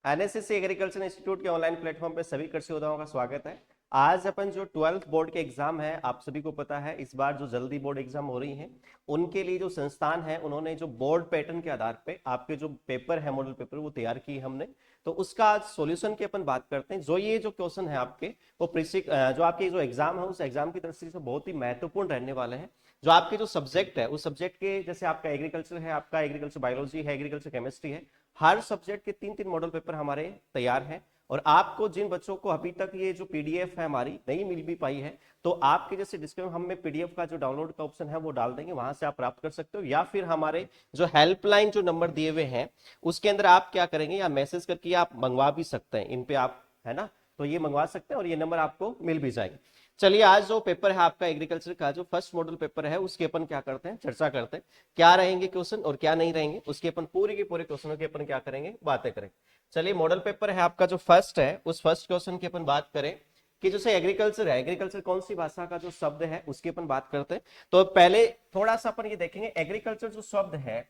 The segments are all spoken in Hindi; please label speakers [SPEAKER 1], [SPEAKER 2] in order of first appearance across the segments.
[SPEAKER 1] एनएसएस एग्रीकल्चर इंस्टीट्यूट के ऑनलाइन प्लेटफॉर्म पे सभी कृषि योद्धाओं का स्वागत है। आज अपन जो 12th बोर्ड के एग्जाम है, आप सभी को पता है इस बार जो जल्दी बोर्ड एग्जाम हो रही हैं, उनके लिए जो संस्थान है उन्होंने जो बोर्ड पैटर्न के आधार पे आपके जो पेपर है, मॉडल पेपर, वो तैयार किए हमने। तो उसका आज सॉल्यूशन की अपन बात करते हैं। जो ये जो क्वेश्चन है आपके, वो जो आपके जो एग्जाम है उस एग्जाम की दृष्टि से बहुत ही महत्वपूर्ण रहने वाले हैं। जो आपके जो सब्जेक्ट है उस सब्जेक्ट के, जैसे आपका एग्रीकल्चर है, आपका एग्रीकल्चर बायोलॉजी है, एग्रीकल्चर केमिस्ट्री है, हर सब्जेक्ट के 3-3 मॉडल पेपर हमारे तैयार हैं। और आपको जिन बच्चों को अभी तक ये जो पीडीएफ है हमारी नहीं मिल भी पाई है, तो आपके जैसे डिस्क्रिप्शन हम में पीडीएफ का जो डाउनलोड का ऑप्शन है वो डाल देंगे, वहां से आप प्राप्त कर सकते हो। या फिर हमारे जो हेल्पलाइन जो नंबर दिए हुए हैं उसके अंदर आप क्या करेंगे, या मैसेज करके आप मंगवा भी सकते हैं इन पे, आप है ना, तो ये मंगवा सकते हैं और ये नंबर आपको मिल भी जाएंगे। चलिए, आज जो पेपर है आपका एग्रीकल्चर का जो फर्स्ट मॉडल पेपर है उसके अपन क्या करते हैं, चर्चा करते हैं। क्या रहेंगे क्वेश्चन और क्या नहीं रहेंगे, उसके अपन पूरे के पूरे क्वेश्चनों की अपन क्या करेंगे, बातें करेंगे। चलिए, मॉडल पेपर है आपका जो फर्स्ट है, उस फर्स्ट क्वेश्चन की अपन बात करें कि जैसे एग्रीकल्चर है, एग्रीकल्चर कौन सी भाषा का जो शब्द है उसकी अपन बात करते हैं। तो पहले थोड़ा सा अपन ये देखेंगे, एग्रीकल्चर जो शब्द है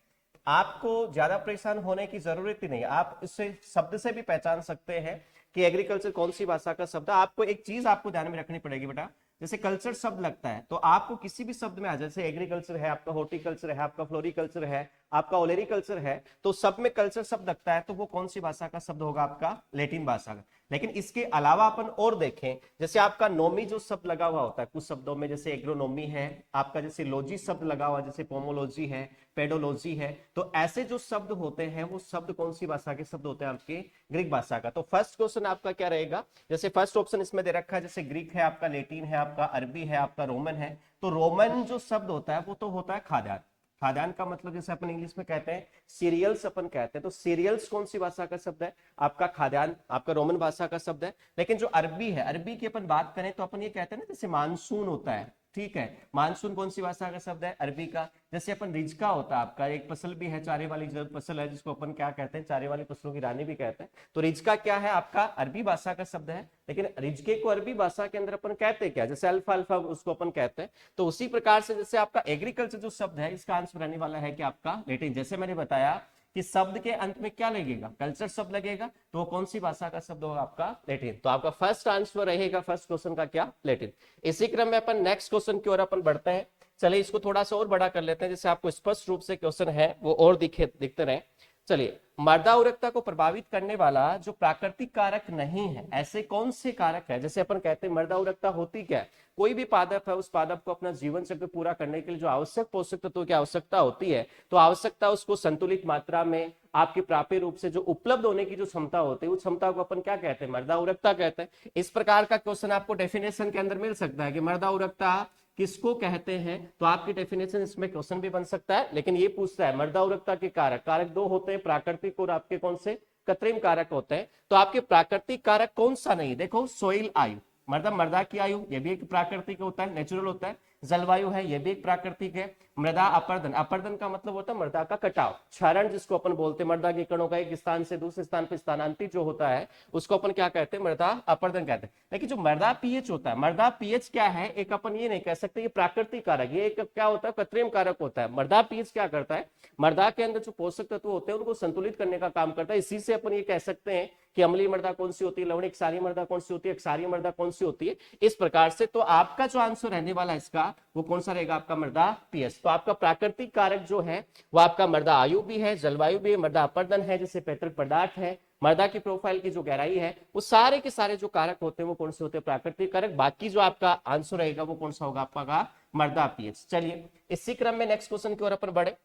[SPEAKER 1] आपको ज्यादा परेशान होने की जरूरत ही नहीं, आप इससे शब्द से भी पहचान सकते हैं कि एग्रीकल्चर कौन सी भाषा का शब्द है। आपको एक चीज आपको ध्यान में रखनी पड़ेगी बेटा, जैसे कल्चर शब्द लगता है तो आपको किसी भी शब्द में आ, जैसे एग्रीकल्चर है आपका, हॉर्टिकल्चर है आपका, फ्लोरिकल्चर है आपका, ओलेरिकल्चर है, तो सब में कल्चर शब्द लगता है, तो वो कौन सी भाषा का शब्द होगा, आपका लैटिन भाषा का। लेकिन इसके अलावा अपन और देखें, जैसे आपका नोमी जो शब्द लगा हुआ होता है कुछ शब्दों में, जैसे एग्रोनोमी है आपका, जैसे लॉजी शब्द लगा हुआ, जैसे पोमोलॉजी है, पेडोलॉजी है, तो ऐसे जो शब्द होते हैं वो शब्द कौन सी भाषा के शब्द होते हैं, आपके ग्रीक भाषा का। तो फर्स्ट क्वेश्चन आपका क्या रहेगा, जैसे फर्स्ट ऑप्शन इसमें दे रखा है, जैसे ग्रीक है आपका, लैटिन है आपका, अरबी है आपका, रोमन है। तो रोमन जो शब्द होता है वो तो होता है खाद्यान्न। खाद्यान्न का मतलब जैसे अपन इंग्लिश में कहते हैं सीरियल्स, अपन कहते हैं, तो सीरियल्स कौन सी भाषा का शब्द है, आपका खाद्यान्न, आपका रोमन भाषा का शब्द है। लेकिन जो अरबी है, अरबी की अपन बात करें तो अपन ये कहते हैं ना, जैसे मानसून होता है, ठीक है, मानसून कौन सी भाषा का शब्द है, अरबी का। जैसे अपन रिजका होता है आपका, एक फसल भी है, चारे वाली जो फसल है जिसको अपन क्या कहते हैं, चारे वाली फसलों की रानी भी कहते हैं, तो रिजका क्या है, आपका अरबी भाषा का शब्द है। लेकिन रिजके को अरबी भाषा के अंदर अपन कहते हैं क्या, जैसे अल्फा अल्फा उसको अपन कहते हैं। तो उसी प्रकार से जैसे आपका एग्रीकल्चर जो शब्द है, इसका आंसर रहने वाला है कि आपका लैटिन। जैसे मैंने बताया कि शब्द के अंत में क्या लगेगा, कल्चर शब्द लगेगा, तो वो कौन सी भाषा का शब्द होगा, आपका लैटिन। तो आपका फर्स्ट आंसर रहेगा फर्स्ट क्वेश्चन का क्या, लैटिन। इसी क्रम में अपन नेक्स्ट क्वेश्चन की ओर अपन बढ़ते हैं। चलिए, इसको थोड़ा सा और बड़ा कर लेते हैं, जैसे आपको स्पष्ट रूप से क्वेश्चन है वो और दिखते रहे। चलिए, मृदा उर्वरकता को प्रभावित करने वाला जो प्राकृतिक कारक नहीं है, ऐसे कौन से कारक है। जैसे अपन कहते हैं मृदा उर्वरकता होती क्या है, कोई भी पादप है, उस पादप को अपना जीवन चक्र पूरा करने के लिए जो आवश्यक पोषक तत्वों की आवश्यकता होती है, तो आवश्यकता उसको संतुलित मात्रा में आपके प्राप्य रूप से जो उपलब्ध होने की जो क्षमता होती है, उस क्षमता को अपन क्या कहते हैं, मृदा उर्वरकता कहते हैं। इस प्रकार का क्वेश्चन आपको डेफिनेशन के अंदर मिल सकता है कि मृदा उर्वरकता किसको कहते हैं, तो आपकी डेफिनेशन इसमें क्वेश्चन भी बन सकता है। लेकिन ये पूछता है मृदा उर्वरकता के कारक, कारक दो होते हैं, प्राकृतिक और आपके कौन से, कृत्रिम कारक होते हैं। तो आपके प्राकृतिक कारक कौन सा नहीं, देखो सोइल आयु, मतलब मृदा की आयु, ये भी एक प्राकृतिक होता है, नेचुरल होता है। जलवायु है, ये भी एक प्राकृतिक है। मृदा अपर्दन, अपर्दन का मतलब होता है मृदा का कटाव, क्षरण जिसको अपन बोलते हैं, मृदा के कणों का एक स्थान से दूसरे स्थान पर स्थानांतरित जो होता है उसको अपन क्या कहते हैं, मृदा अपर्दन कहते हैं। लेकिन जो मृदा पीएच होता है, मृदा पीएच क्या है, एक अपन ये नहीं कह सकते ये प्राकृतिक कारक, ये एक क्या होता है, कृत्रिम कारक होता है। मृदा पीएच क्या करता है, मृदा के अंदर जो पोषक तत्व होते हैं उनको संतुलित करने का काम करता है। इसी से अपन ये कह सकते हैं कि अम्लीय मृदा कौन सी होती है, लवणीय क्षारीय मृदा कौन सी होती है, क्षारीय मृदा कौन सी होती है, इस प्रकार से। तो आपका जो आंसर रहने वाला है इसका, वो कौन सा रहेगा, आपका मृदा पीएच। तो आपका प्राकृतिक कारक जो है वो आपका मृदा आयु भी है, जलवायु भी है, मृदा अपर्दन है, जैसे पैतृक पदार्थ है, मृदा की प्रोफाइल की जो गहराई है, वो सारे के सारे जो कारक होते हैं वो कौन से होते हैं, प्राकृतिक कारक। बाकी जो आपका आंसर रहेगा वो कौन सा होगा, आपका मृदा पीएच। चलिए, इसी क्रम में नेक्स्ट क्वेश्चन की ओर अपन बढ़े।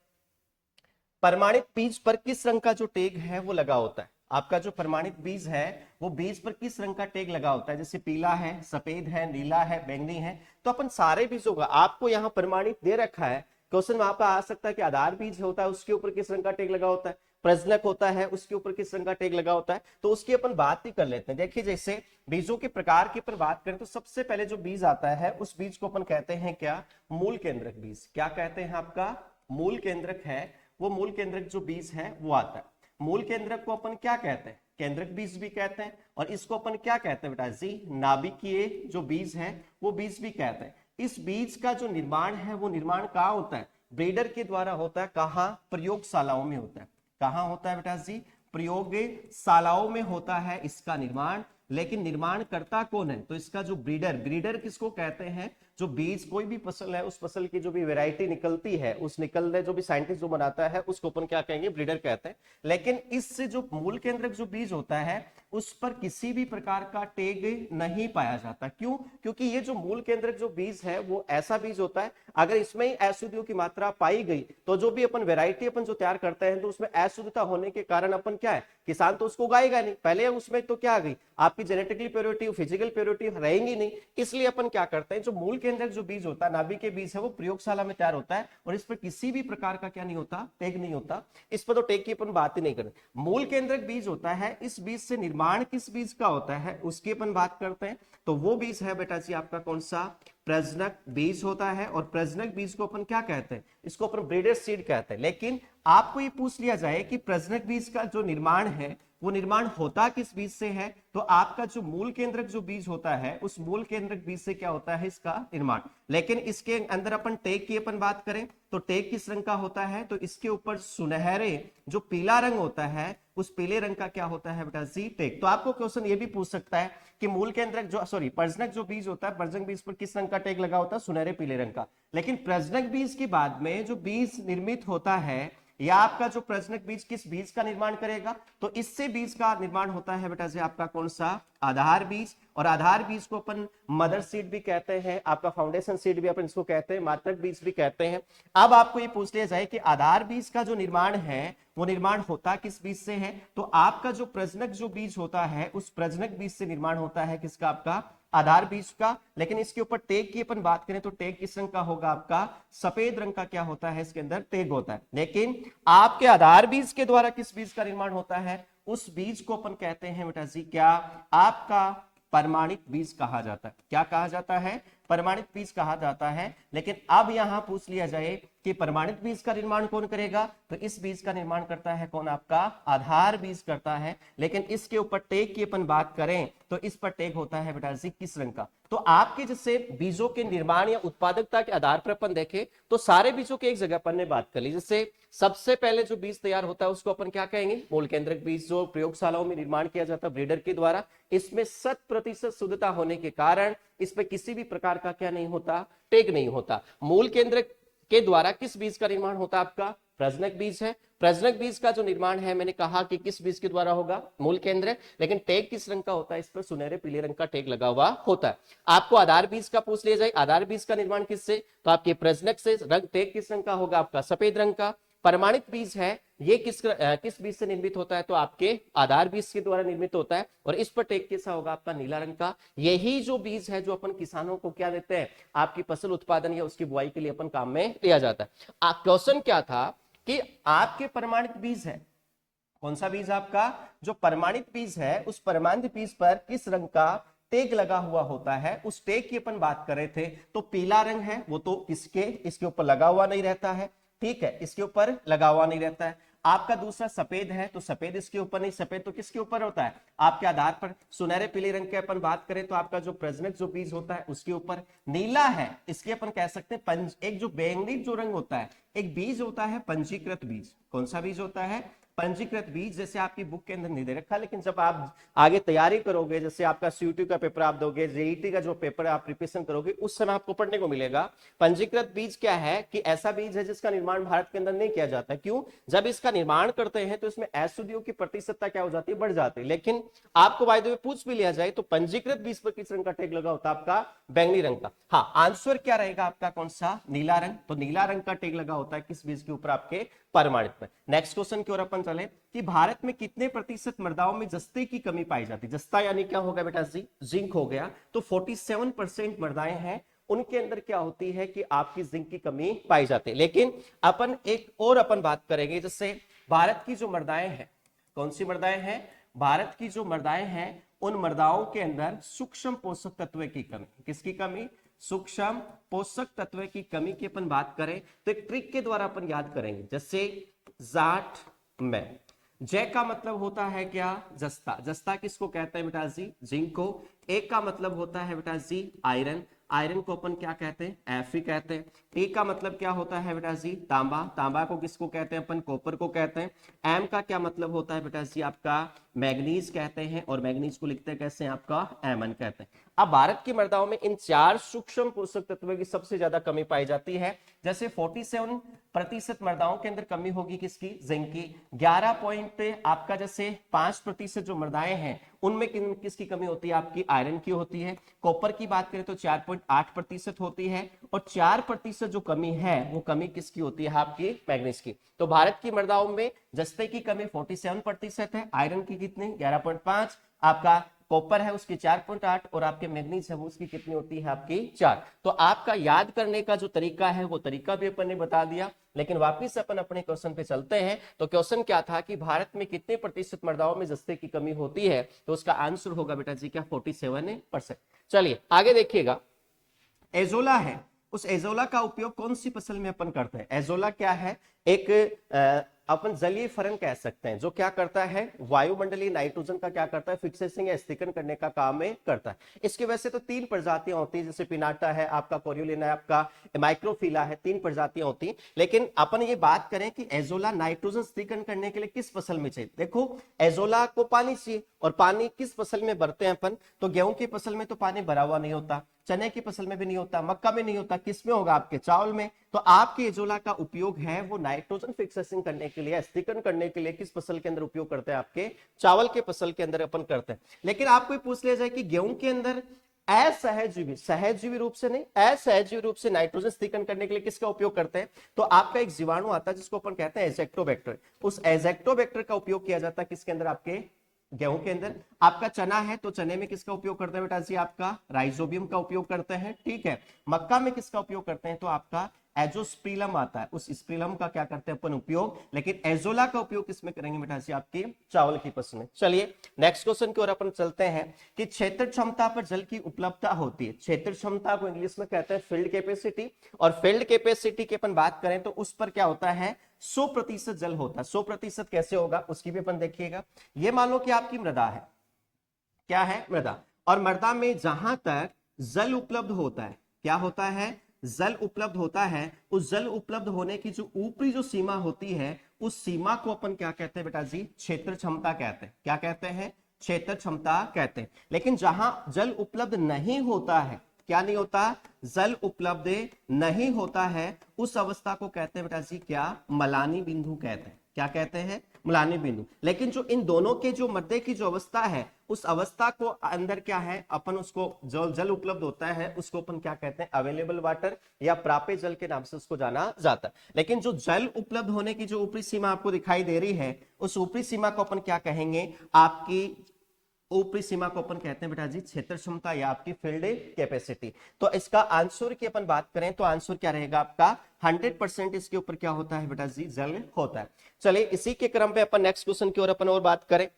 [SPEAKER 1] प्रमाणित बीज पर किस रंग का जो टैग है वो लगा होता है, आपका जो प्रमाणित बीज है वो बीज पर किस रंग का टैग लगा होता है, जैसे पीला है, सफेद है, नीला है, बैंगनी है। तो अपन सारे बीजों का आपको यहाँ प्रमाणित दे रखा है, क्वेश्चन वहां पर आ सकता है कि आधार बीज होता है उसके ऊपर किस रंग का टैग लगा होता है, प्रजनक होता है उसके ऊपर किस रंग का टैग लगा होता है, तो उसकी अपन बात ही कर लेते हैं। देखिए, जैसे बीजों के प्रकार की अपन बात करें तो सबसे पहले जो बीज आता है उस बीज को अपन कहते हैं क्या, मूल केंद्रक बीज। क्या कहते हैं, आपका मूल केंद्रक है, वो मूल केंद्रक जो बीज है वो आता है। मूल केंद्रक को अपन क्या कहते हैं, केंद्रक बीज भी कहते हैं, और इसको अपन क्या कहते हैं बेटा जी, नाभिकीय जो बीज है वो बीज भी कहते हैं। इस बीज का जो निर्माण है वो निर्माण कहाँ होता है, ब्रीडर के द्वारा होता है। कहाँ, प्रयोगशालाओं में होता है। कहाँ होता है बेटा जी, प्रयोगशालाओं में होता है इसका निर्माण, लेकिन निर्माण करता कौन है? तो इसका जो ब्रीडर किसको कहते हैं? जो बीज, कोई भी फसल है उस फसल की जो भी वैरायटी निकलती है, उस निकलने जो भी साइंटिस्ट जो बनाता है उसको अपन क्या कहेंगे? ब्रीडर कहते हैं। लेकिन इससे जो मूल केंद्रक जो बीज होता है उस पर किसी भी प्रकार का टैग नहीं पाया जाता। क्यों? क्योंकि ये जो मूल केंद्रक जो बीज है वो ऐसा बीज होता है, अगर इसमें ही अशुद्धियों की मात्रा पाई गई तो जो भी अपन वैरायटी अपन जो तैयार करते हैं तो उसमें अशुद्धता होने के कारण अपन क्या है, किसान तो उसको उगाएगा नहीं, पहले उसमें तो क्या आ गई आपकी जेनेटिकली प्योरिटी, फिजिकल प्योरिटी रहेंगी नहीं। इसलिए अपन क्या करते हैं, जो मूल केंद्रक जो बीज होता है, नाभि के बीज है, वो प्रयोगशाला में तैयार होता है और इस पर किसी भी प्रकार का क्या नहीं होता? टैग नहीं होता। इस पर तो टैग की अपन बात ही नहीं करते। मूल केंद्रक बीज होता है, इस बीज से निर्माण किस बीज का होता है उसकी अपन बात करते हैं। तो वो बीज है बेटा जी आपका कौन सा? प्रजनक बीज होता है। और प्रजनक बीज को अपन क्या कहते हैं? इसको अपन ब्रीडर सीड कहते हैं। लेकिन आपको ये पूछ लिया जाए कि प्रजनक बीज का जो निर्माण है वो निर्माण होता किस बीज से है, तो आपका जो मूल केंद्रक जो बीज होता है उस मूल केंद्रक बीज से क्या होता है इसका निर्माण। लेकिन इसके अंदर अपन टैग की अपन बात करें तो टैग किस रंग का होता है? तो इसके ऊपर सुनहरे जो पीला रंग होता है उस पीले रंग का क्या होता है बेटा जी? टैग। तो आपको क्वेश्चन ये भी पूछ सकता है कि मूल केंद्रक जो प्रजनक जो बीज होता है, प्रजनक बीज पर किस रंग का टैग लगा होता है? सुनहरे पीले रंग का। लेकिन प्रजनक बीज के बाद में जो बीज निर्मित होता है, या आपका जो प्रजनक बीज किस बीज का निर्माण करेगा? तो इससे बीज का निर्माण होता है बेटा जी आपका कौन सा? आधार बीज। और आधार बीज को अपन मदर सीड भी कहते हैं, आपका फाउंडेशन सीड भी अपन इसको कहते हैं, मात्रक बीज भी कहते हैं। अब आपको ये पूछ लिया जाए कि आधार बीज का जो निर्माण है वो निर्माण होता किस बीज से है? तो आपका जो प्रजनक जो बीज होता है उस प्रजनक बीज से निर्माण होता है किसका? आपका आधार बीज का। लेकिन इसके ऊपर टैग की अपन बात करें तो टैग किस रंग का होगा? आपका सफेद रंग का क्या होता है? इसके अंदर टैग होता है। लेकिन आपके आधार बीज के द्वारा किस बीज का निर्माण होता है? उस बीज को अपन कहते हैं बेटा जी क्या? आपका प्रमाणित बीज कहा जाता है। क्या कहा जाता है? प्रमाणित बीज कहा जाता है। लेकिन अब यहां पूछ लिया जाए कि प्रमाणित बीज का निर्माण कौन करेगा? तो इस बीज का निर्माण करता है कौन? आपका आधार बीज करता है। लेकिन इसके ऊपर टैग की अपन बात करें तो इस पर टैग होता है बेटा जी किस रंग का? तो आपके जैसे बीजों के निर्माण या उत्पादकता के आधार पर अपन देखें तो सारे बीजों की एक जगह अपन ने बात कर ली। जैसे सबसे पहले जो बीज तैयार होता है उसको अपन क्या कहेंगे? मूल केंद्रक बीज, जो प्रयोगशालाओं में निर्माण किया जाता है ब्रीडर के द्वारा। इसमें 100% शुद्धता होने के कारण इस पे किसी भी प्रकार का क्या नहीं होता? टैग नहीं होता। मूल केंद्रक के द्वारा किस बीज का निर्माण होता है? आपका प्रजनक बीज है। प्रजनक बीज का जो निर्माण है मैंने कहा कि किस बीज के द्वारा होगा? मूल केंद्र। लेकिन टैग किस रंग का होता है? इस पर सुनहरे पीले रंग का टैग लगा हुआ होता है। आपको आधार बीज का पूछ लिया जाए, आधार बीज का निर्माण किससे? तो आपके प्रजनक से। रंग टैग किस रंग का होगा? आपका सफेद रंग का। प्रमाणित बीज है ये किस बीज से निर्मित होता है? तो आपके आधार बीज के द्वारा निर्मित होता है। और इस पर टैग कैसा होगा? आपका नीला रंग का। यही जो बीज है जो अपन किसानों को क्या देते हैं? आपकी फसल उत्पादन या उसकी बुआई के लिए अपन काम में लिया जाता है। क्वेश्चन क्या था कि आपके प्रमाणित बीज है, कौन सा बीज? आपका जो प्रमाणित बीज है उस प्रमाणित बीज पर किस रंग का टैग लगा हुआ होता है? उस टैग की अपन बात कर रहे थे तो पीला रंग है, वो तो इसके ऊपर लगा हुआ नहीं रहता है। ठीक है, इसके ऊपर लगा हुआ नहीं रहता है। आपका दूसरा सफेद है तो सफेद इसके ऊपर नहीं, सफेद तो किसके ऊपर होता है? आपके आधार पर। सुनहरे पीले रंग के अपन बात करें तो आपका जो प्रजनक जो बीज होता है उसके ऊपर। नीला है इसके अपन कह सकते हैं एक जो बैंगनी जो रंग होता है, एक बीज होता है पंजीकृत बीज। कौन सा बीज होता है? पंजीकृत बीज। जैसे आपकी बुक के अंदर नहीं दे रखा, लेकिन जब आप आगे तैयारी करोगे, जैसे आपका सीयूटी का पेपर आप दोगे, जेईटी का जो पेपर आप प्रिपरेशन करोगे, उस समय आपको पढ़ने को मिलेगा पंजीकृत बीज क्या है, कि ऐसा बीज है जिसका निर्माण भारत के अंदर नहीं किया जाता। क्यों? जब इसका निर्माण करते हैं तो इसमें अशुद्धियों की प्रतिशतता क्या हो जाती है? बढ़ जाती है। लेकिन आपको बाय द वे पूछ भी लिया जाए तो पंजीकृत बीज पर किस रंग का टैग लगा होता है? आपका बैंगनी रंग का। हाँ, आंसर क्या रहेगा आपका? कौन सा? नीला रंग। तो नीला रंग का टैग लगा होता है किस बीज के ऊपर? आपके प्रमाणित पर। नेक्स्ट क्वेश्चन की ओर अपन चले कि भारत में कितने प्रतिशत मृदाओं में जस्ते की कमी पाई जाती है? जस्ता यानी क्या होगा बेटा जी? जिंक हो गया। तो 47% मृदाएं हैं उनके अंदर क्या होती है कि आपकी जिंक की कमी पाई जाती है। लेकिन अपन एक और अपन बात करेंगे, जैसे भारत की जो मृदाएं हैं, कौन सी मृदाएं हैं? भारत की जो मृदाएं हैं उन मृदाओं के अंदर सूक्ष्म पोषक तत्व की कमी। किसकी कमी? सूक्ष्म पोषक तत्व की कमी की अपन बात करें तो एक ट्रिक के द्वारा अपन याद करेंगे। जैसे जाट में जय का मतलब होता है क्या? जस्ता। जस्ता किसको कहते हैं बेटा जी? जिंक को। एक का मतलब होता है बेटा जी आयरन। आयरन को अपन क्या कहते हैं, Fe कहते हैं। ए का मतलब क्या होता है बेटा जी, तांबा, तांबा को किसको कहते हैं अपन, कॉपर को कहते हैं। एम का क्या मतलब होता है बेटा जी आपका, मैग्नीज कहते हैं, और मैग्नीज को लिखते हैं कैसे हैं आपका, Mn कहते हैं। अब भारत की मृदाओं में इन 4 सूक्ष्म पोषक तत्वों की सबसे ज्यादा कमी पाई जाती है। जैसे 47% मृदाओं के अंदर कमी होगी किसकी, जिंक की। 11 पॉइंट आपका जैसे 5% जो मृदाएं हैं उनमें किसकी कमी होती है, आपकी आयरन की होती है। कॉपर की बात करें तो 4.8% होती है, और 4% जो कमी है वो कमी किसकी होती है, आपकी मैग्नीज की। तो भारत की मृदाओं में जस्ते की कमी 47% है, आयरन की कितनी 11.5, आपका कॉपर है उसकी 4.8, और आपके मैग्नीज है वो उसकी कितनी होती है, आपकी 4। तो आपका याद करने का जो तरीका है वो तरीका भी अपन ने बता दिया। लेकिन वापिस अपन अपने क्वेश्चन पे चलते हैं। तो क्वेश्चन क्या था कि भारत में कितने प्रतिशत मृदाओं में जस्ते की कमी होती है, तो उसका आंसर होगा बेटा जी क्या, 47%। चलिए आगे देखिएगा, एजोला है, उस एजोला का उपयोग कौन सी फसल में अपन करते हैं। एजोला क्या है, एक अपन जलीय फरण कह सकते हैं, जो क्या करता है, वायुमंडलीय नाइट्रोजन का क्या करता है, फिक्सेशन या स्थिरीकरण करने का काम में करता है। इसके वैसे तो 3 प्रजातियां होती है, जैसे पिनाटा है आपका, कोरियोलिना है आपका, माइक्रोफिला है, 3 प्रजातियां होती हैं। लेकिन अपन ये बात करें कि एजोला नाइट्रोजन स्थिरीकरण करने के लिए किस फसल में चाहिए। देखो एजोला को पानी चाहिए, और पानी किस फसल में भरते हैं अपन, तो गेहूं की फसल में तो पानी भरा हुआ नहीं होता, चने की फसल में भी नहीं होता, मक्का में नहीं होता, किस में होगा, आपके चावल में। तो आपके एजोला का उपयोग है वो नाइट्रोजन फिक्सेशन करने के लिए, स्थिरीकरण करने के लिए किस फसल के अंदर उपयोग करते हैं, आपके चावल के फसल के अंदर अपन करते हैं। लेकिन आपको पूछ लिया जाए कि गेहूं के अंदर असहजीवी, सहजीवी रूप से नहीं, असहजीवी रूप से नाइट्रोजन स्थिरीकरण करने के लिए किसका उपयोग करते हैं, तो आपका एक जीवाणु आता है जिसको अपन कहते हैं एजेक्टोबैक्टर। उस एजेक्टोबैक्टर का उपयोग किया जाता है किसके अंदर, आपके गेहूं के अंदर। आपका चना है तो चने में किसका उपयोग करते हैं बेटा जी, आपका राइजोबियम का उपयोग करते हैं, ठीक है। मक्का में किसका उपयोग करते हैं, तो आपका एजोस्पिलम आता है, उस स्पिलम का क्या करते हैं अपन उपयोग। लेकिन एजोला का उपयोग किसमें करेंगे बेटा जी, आपके चावल की फसल में। चलिए नेक्स्ट क्वेश्चन की ओर अपन चलते हैं कि क्षेत्र क्षमता पर जल की उपलब्धता होती है। क्षेत्र क्षमता को इंग्लिश में कहते हैं फील्ड कैपेसिटी, और फील्ड कैपेसिटी की अपन बात करें तो उस पर क्या होता है, 100% जल होता है। 100% कैसे होगा उसकी भी अपन देखिएगा। ये मान लो कि आपकी मृदा है, क्या है, मृदा, और मृदा में जहां तक जल उपलब्ध होता है, क्या होता है, जल उपलब्ध होता है, उस जल उपलब्ध होने की जो ऊपरी जो सीमा होती है, उस सीमा को अपन क्या कहते हैं बेटा जी, क्षेत्र क्षमता कहते हैं। क्या कहते हैं, क्षेत्र क्षमता कहते हैं। लेकिन जहां जल उपलब्ध नहीं होता है, क्या नहीं होता, जल उपलब्ध नहीं होता है, उस अवस्था को कहते हैं बेटा जी क्या, मलानी बिंदु कहते हैं। क्या कहते हैं, मलानी बिंदु। लेकिन जो इन दोनों के जो मध्य की जो अवस्था है, उस अवस्था को अंदर क्या है, अपन उसको जो जल उपलब्ध होता है उसको अपन क्या कहते हैं, अवेलेबल वाटर या प्राप्य जल के नाम से उसको जाना जाता है। लेकिन जो जल उपलब्ध होने की जो ऊपरी सीमा आपको दिखाई दे रही है, उस ऊपरी सीमा को अपन क्या कहेंगे, आपकी ऊपरी सीमा को अपन कहते हैं बेटा जी क्षेत्र क्षमता या आपकी फील्ड कैपेसिटी। तो इसका आंसर की अपन बात करें तो आंसर क्या रहेगा आपका, 100% इसके ऊपर क्या होता है बेटा जी, जल होता है। चलिए इसी के क्रम पे अपन नेक्स्ट क्वेश्चन की ओर अपन और बात करें।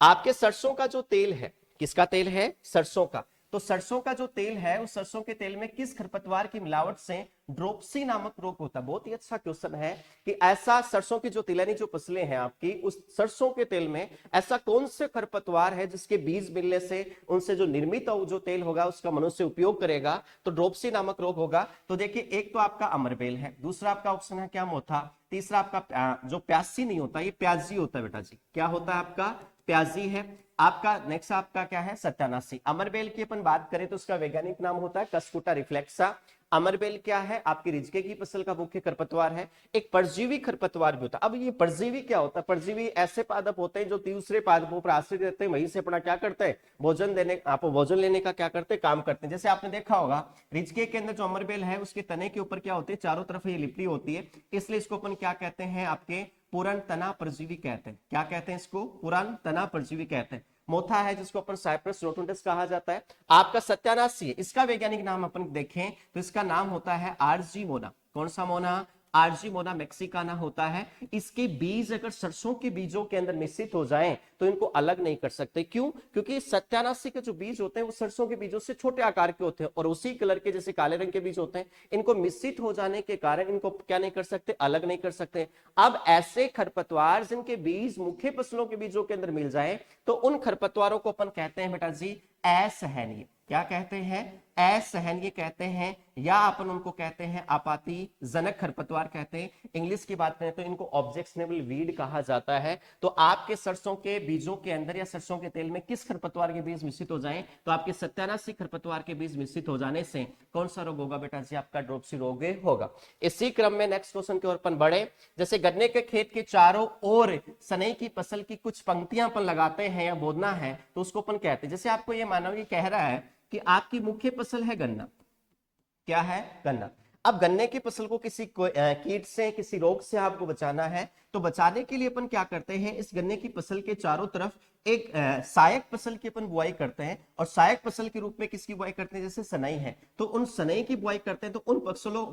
[SPEAKER 1] आपके सरसों का जो तेल है, किसका तेल है, सरसों का। तो सरसों का जो तेल है, उस सरसों के तेल में किस खरपतवार की मिलावट से ड्रोप्सी नामक रोग होता है। बहुत ही अच्छा क्वेश्चन है कि ऐसा सरसों की जो तिलहनी जो फसलें हैं आपकी, उस सरसों के तेल में ऐसा कौन से खरपतवार है जिसके बीज मिलने से उनसे जो निर्मित जो तेल होगा उसका मनुष्य उपयोग करेगा तो ड्रोप्सी नामक रोग होगा। तो देखिए एक तो आपका अमरबेल है, दूसरा आपका ऑप्शन है क्या, मोथा, तीसरा आपका जो प्यासी नहीं होता, ये प्याजी होता है बेटा जी। क्या होता है आपका, प्याजी है। आपका नेक्स्ट आपका क्या है, सत्यानाशी। अमरबेल की अपन बात करें तो उसका वैज्ञानिक नाम होता है कस्कुटा रिफ्लेक्सा। अमरबेल क्या है, आपकी रिजके की फसल का मुख्य खरपतवार है। एक परजीवी खरपतवार भी होता है। अब ये परजीवी क्या होता है, परजीवी ऐसे पादप होते हैं जो दूसरे पादपों पर आश्रित रहते हैं, वहीं से अपना क्या करते हैं, भोजन देने, आप भोजन लेने का क्या करते हैं, काम करते हैं। जैसे आपने देखा होगा रिजके के अंदर जो अमरबेल है उसके तने के ऊपर क्या होती है, चारों तरफ ये लिपटी होती है, इसलिए इसको अपन क्या कहते हैं, आपके पुरान तना परजीवी कहते हैं। क्या कहते हैं इसको, पुरान तना परजीवी कहते हैं। मोथा है जिसको अपन साइप्रस रोटुंडस कहा जाता है। आपका सत्यानाशी, इसका वैज्ञानिक नाम अपन देखें तो इसका नाम होता है आरजी मोना। कौन सा मोना, आरजी मोना मैक्सिकाना होता है। इसके बीज अगर सरसों के बीजों के अंदर मिश्रित हो जाएं तो इनको अलग नहीं कर सकते। क्यों, क्योंकि सत्यानाशी के जो बीज होते हैं वो सरसों के बीजों से छोटे आकार के होते हैं और उसी कलर के जैसे काले रंग के बीज होते हैं। इनको मिश्रित हो जाने के कारण इनको क्या नहीं कर सकते, अलग नहीं कर सकते। अब ऐसे खरपतवार जिनके बीज मुख्य फसलों के बीजों के अंदर मिल जाए तो उन खरपतवारों को अपन कहते हैं बेटा जी असहनीय। क्या कहते हैं, असहनीय कहते हैं, या अपन उनको कहते हैं आपातिजनक खरपतवार कहते हैं। इंग्लिश की बात करें तो इनको ऑब्जेक्शनेबल वीड कहा जाता है। तो आपके सरसों के बीजों के अंदर या सरसों के तेल में किस खरपतवार के बीज मिश्रित हो जाएं, तो आपके 87 खरपतवार के बीज मिश्रित हो जाने से कौन सा रोग होगा बेटा जी, आपका ड्रॉपसी रोग होगा। इसी क्रम में नेक्स्ट क्वेश्चन की ओर अपन बढ़े। जैसे गन्ने के खेत के चारों ओर सनई की फसल की कुछ पंक्तियां अपन लगाते हैं या बोदना है, तो उसको अपन कहते हैं। जैसे आपको ये मानो ये कह रहा है कि आपकी मुख्य फसल है गन्ना, क्या है, गन्ना। अब गन्ने की फसल को किसी कीट से, किसी रोग से आपको बचाना है, तो बचाने के लिए अपन क्या करते हैं, इस गन्ने की फसल के चारों तरफ एक सहायक फसल की अपन बुआई करते हैं। और सहायक फसल के रूप में किसकी बुआई करते हैं, जैसे सनई है तो उन सनई की बुआई करते हैं। तो उन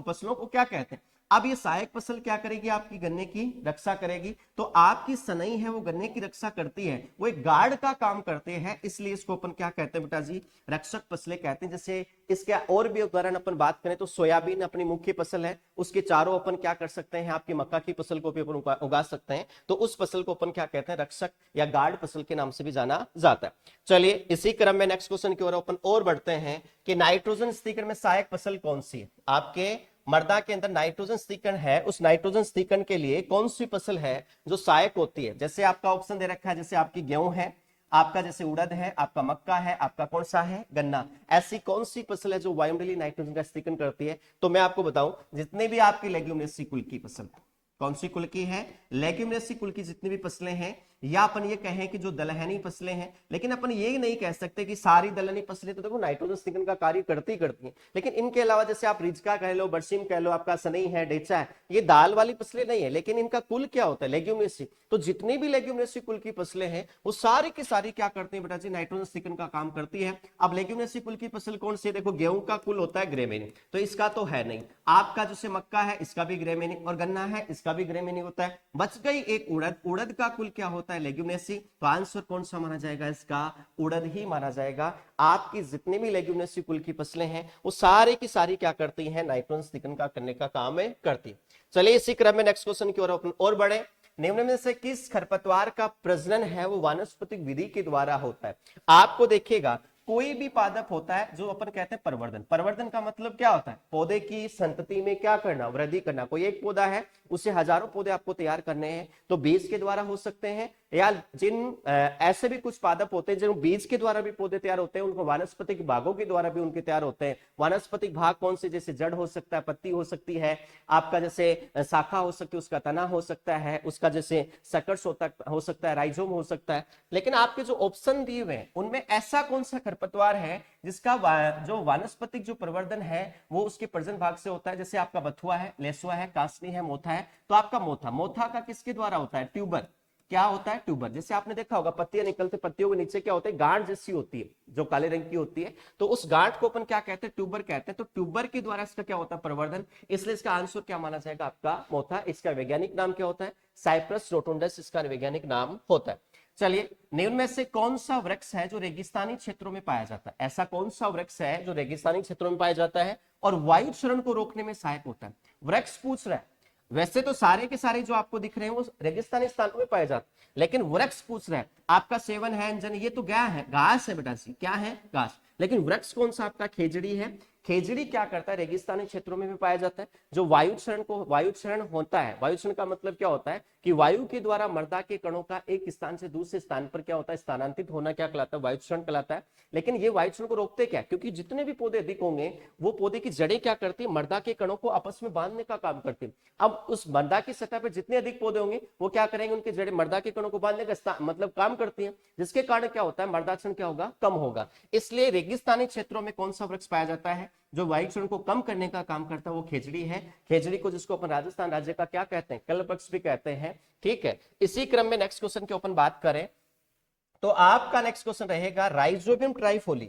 [SPEAKER 1] फसलों को क्या कहते हैं। अब ये सहायक फसल क्या करेगी, आपकी गन्ने की रक्षा करेगी। तो आपकी सनई है वो गन्ने की रक्षा करती है, वो एक गार्ड का काम करते हैं, इसलिए इसको अपन क्या कहते हैं बेटा जी, रक्षक फसलें कहते हैं। जैसे इसके और भी उदाहरण अपन बात करें तो सोयाबीन अपनी मुख्य फसल है, उसके चारों अपन क्या कर सकते हैं, आपकी मक्का की फसल को भी अपन उगा सकते हैं। तो उस फसल को अपन क्या कहते हैं, रक्षक या गार्ड फसल के नाम से भी जाना जाता है। चलिए इसी क्रम में नेक्स्ट क्वेश्चन की ओर अपन और बढ़ते हैं कि नाइट्रोजन स्थिरीकरण में सहायक फसल कौन सी है। आपके मृदा के अंदर नाइट्रोजन स्थिरीकरण है, उस नाइट्रोजन स्थिरीकरण के लिए कौन सी फसल है जो सहायक होती है। जैसे आपका ऑप्शन दे रखा है, जैसे आपकी गेहूं है, आपका जैसे उड़द है, आपका मक्का है, आपका कौन सा है, गन्ना। ऐसी कौन सी फसल है जो वायुमंडलीय नाइट्रोजन का स्थिरीकरण करती है। तो मैं आपको बताऊं, जितने भी आपकी लेग्यूमिनेसी कुल की फसल, कौन सी कुल की है, लेग्यूमिनेसी कुल की जितनी भी फसलें हैं, या अपन ये कहें कि जो दलहनी फसलें हैं। लेकिन अपन ये नहीं कह सकते कि सारी दलहनी फसलें तो देखो नाइट्रोजन स्थिरीकरण का कार्य करती हैं, लेकिन इनके अलावा जैसे आप रिजका कह लो, बरसीम कह लो, आपका सनई है, डेचा है, ये दाल वाली फसलें नहीं है, लेकिन इनका कुल क्या होता है, लेग्यूमिनेसी। तो जितनी भी लेग्यूमिनेसी कुल की फसलें हैं वो सारी की सारी क्या करती है बेटा जी, नाइट्रोजन स्थिरीकरण का काम करती है। अब लेग्यूमिनेसी कुल की फसल कौन सी है, देखो गेहूं का कुल होता है ग्रेमिनी, तो इसका तो है नहीं। आपका जैसे मक्का है इसका भी ग्रेमिनी, और गन्ना है इसका भी ग्रेमिनी होता है। बच गई एक उड़द, उड़द का कुल क्या होता है, लेग्यूमिनेसी। तो आंसर कौन सा माना जाएगा, इसका उड़द ही माना जाएगा। आपकी जितनी भी लेग्यूमिनेसी कुल की फसलें हैं वो सारी की सारी क्या करती हैं, नाइट्रोजन स्थिरीकरण का करने का काम करती है। चलिए इसी क्रम में नेक्स्ट क्वेश्चन की ओर और बढ़े। निम्न में से किस खरपतवार का प्रजनन है वो वानस्पतिक विधि के द्वारा होता है। आपको देखिएगा कोई भी पादप होता है जो अपन कहते हैं प्रवर्धन। प्रवर्धन का मतलब क्या होता है, पौधे की संतति में क्या करना, वृद्धि करना। कोई एक पौधा है उसे हजारों पौधे आपको तैयार करने हैं, तो बीज के द्वारा हो सकते हैं, या जिन ऐसे भी कुछ पादप होते हैं जो बीज के द्वारा भी पौधे तैयार होते हैं, उनको वानस्पतिक भागों के द्वारा भी उनके तैयार होते हैं। वानस्पतिक भाग कौन से, जैसे जड़ हो सकता है, पत्ती हो सकती है, आपका जैसे शाखा हो सकती है, उसका तना हो सकता है, उसका जैसे सकर्ष हो सकता है, राइजोम हो सकता है। लेकिन आपके जो ऑप्शन दिए हुए हैं उनमें ऐसा कौन सा खरपतवार है जिसका जो वानस्पतिक जो प्रवर्धन है वो उसके प्रजनन भाग से होता है। जैसे आपका बथुआ है, लेसुआ है, कासनी है, मोथा है। तो आपका मोथा, मोथा का किसके द्वारा होता है, ट्यूबर। क्या होता है, ट्यूबर। जैसे आपने देखा होगा पत्तियां निकलते, पत्तियों के नीचे क्या होता है, गांठ जैसी होती है जो काले रंग की होती है, तो उस गांठ को अपन क्या कहते हैं, ट्यूबर कहते हैं। तो ट्यूबर के द्वारा इसका क्या होता है, प्रवर्धन। इसलिए इसका आंसर क्या माना जाएगा, आपका मोथा। इसका वैज्ञानिक नाम क्या होता है, साइप्रस रोटुंडस इसका वैज्ञानिक नाम होता है। चलिए निम्न में से कौन सा वृक्ष है जो रेगिस्तानी क्षेत्रों में पाया जाता है। ऐसा कौन सा वृक्ष है जो रेगिस्तानी क्षेत्रों में पाया जाता है और वायु क्षरण को रोकने में सहायक होता है। वृक्ष पूछ रहा है, वैसे तो सारे के सारे जो आपको दिख रहे हैं वो रेगिस्तानी स्थानों में पाए जाते हैं, लेकिन वृक्ष पूछ रहा है। आपका सेवन है, अंजन, ये तो क्या है, घास है बेटा जी, क्या है, घास। लेकिन वृक्ष कौन सा, आपका खेजड़ी है। खेजड़ी क्या करता है, रेगिस्तानी क्षेत्रों में भी पाया जाता है। जो वायु क्षरण होता है, वायु क्षरण का मतलब क्या होता है कि वायु के द्वारा मृदा के कणों का एक स्थान से दूसरे स्थान पर क्या होता है, स्थानांतरित होना, क्या कहलाता है, वायु क्षरण कहलाता है। लेकिन ये वायु क्षरण को रोकते क्या, क्योंकि जितने भी पौधे अधिक होंगे वो पौधे की जड़ें क्या करती है, मृदा के कणों को आपस में बांधने का काम करती है। अब उस मृदा की सतह पर जितने अधिक पौधे होंगे वो क्या करेंगे, उनके जड़ें मृदा के कणों को बांधने का मतलब काम करती है, जिसके कारण क्या होता है, मृदा क्षरण क्या होगा, कम होगा। इसलिए रेगिस्तानी क्षेत्रों में कौन सा वृक्ष पाया जाता है जो वायु क्षरण को कम करने का काम करता है, वो खेजड़ी है। खेजड़ी को जिसको अपन राजस्थान राज्य का क्या कहते हैं, कल्पवृक्ष भी कहते हैं। ठीक है, इसी क्रम में नेक्स्ट क्वेश्चन के अपन बात करें तो आपका नेक्स्ट क्वेश्चन रहेगा राइजोबियम ट्राइफोली।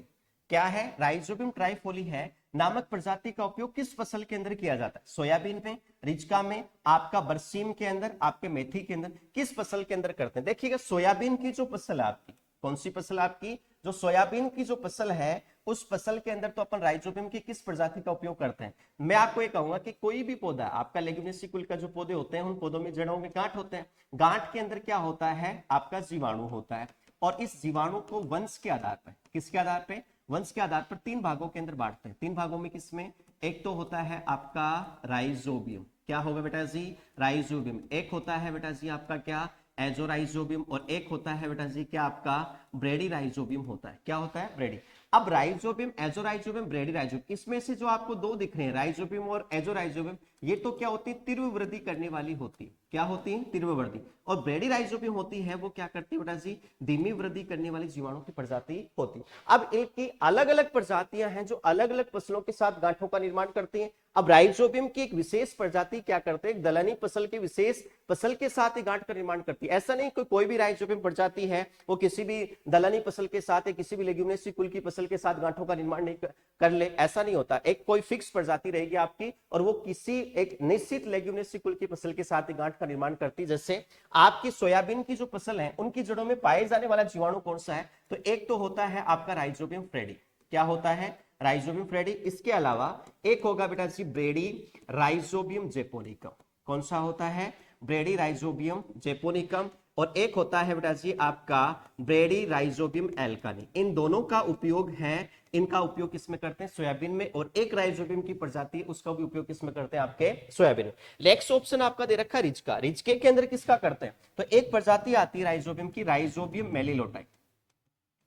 [SPEAKER 1] क्या है, राइजोबियम ट्राइफोली है नामक प्रजाति का उपयोग किस फसल के अंदर किया जाता है। सोयाबीन में, रिजका में, आपका बरसीम के अंदर, आपके मेथी के अंदर, किस फसल के अंदर करते हैं। देखिएगा सोयाबीन की जो फसल है आपकी, कौन सी फसल आपकी, जो सोयाबीन की जो फसल है उस फसल के अंदर तो अपन राइजोबियम की किस प्रजाति का उपयोग करते हैं। मैं आपको ये कहूंगा कि कोई भी पौधा, आपका लेग्यूमिनेसी कुल का जो पौधे होते हैं उन पौधों में जड़ों में गांठ होते हैं। गांठ के अंदर क्या होता है, आपका जीवाणु होता है, और इस जीवाणु को वंश के आधार पर, किसके आधार पर, वंश के आधार पर 3 भागों के अंदर बांटते हैं। 3 भागों में किसमें? एक तो होता है आपका राइजोबियम, क्या होगा बेटा जी? राइजोबियम। एक होता है बेटा जी आपका क्या? एजोराइजोबियम। और एक होता है बेटा जी क्या आपका? ब्रेडी राइजोबियम होता है। क्या होता है? ब्रेडी। अब राइजोबियम, एजोराइजोबियम, ब्रेडी राइजोबियम, इसमें से जो आपको दो दिख रहे हैं राइजोबियम और एजोराइजोबियम, ये तो क्या होती है? तीव्र वृद्धि करने वाली होती है। क्या होती है? तीव्र वृद्धि। और ब्रेडी राइजोबियम होती है वो क्या करती है बेटा जी? धीमी वृद्धि करने वाली जीवाणु की प्रजाति होती है। अब एक की अलग अलग प्रजातियां हैं जो अलग अलग फसलों के साथ गांठों का निर्माण करती हैं। अब राइजोबियम की एक विशेष प्रजाति क्या करते हैं? दलहनी फसल के विशेष फसल के साथ ही गांठ का निर्माण करती है। ऐसा नहीं कोई भी राइजोबियम प्रजाति है वो किसी भी दलहनी फसल के साथ या किसी भी लेग्यूमिनेसी कुल की फसल के साथ गांठों का निर्माण नहीं कर ले, ऐसा नहीं होता। एक कोई फिक्स प्रजाति रहेगी आपकी और वो किसी एक निश्चित लेग्यूमिनेसी कुल की फसल के साथ ही गांठ का निर्माण करती है। जैसे आपकी सोयाबीन की जो फसल है उनकी जड़ों में पाए जाने वाला जीवाणु कौन सा है? तो एक तो होता है आपका राइजोबियम फ्रेडी। क्या होता है? Rhizobium fredii. इसके अलावा एक होगा बेटा जी ब्रेडी राइजोबियम जेपोनिकम। कौन सा होता है? ब्रेडी राइजोबियम जेपोनिकम। और एक होता है बेटा जी आपका ब्रेडी राइजोबियम एल्कानी। इन दोनों का उपयोग है, इनका उपयोग किसमें करते हैं? सोयाबीन में। और एक राइजोबियम की प्रजाति उसका भी उपयोग किसमें करते हैं? आपके सोयाबीन में। नेक्स्ट ऑप्शन आपका दे रखा है रिजका। रिजके के अंदर किसका करते हैं? तो एक प्रजाति आती है राइजोबियम की, राइजोबियम मेलिलोटाई।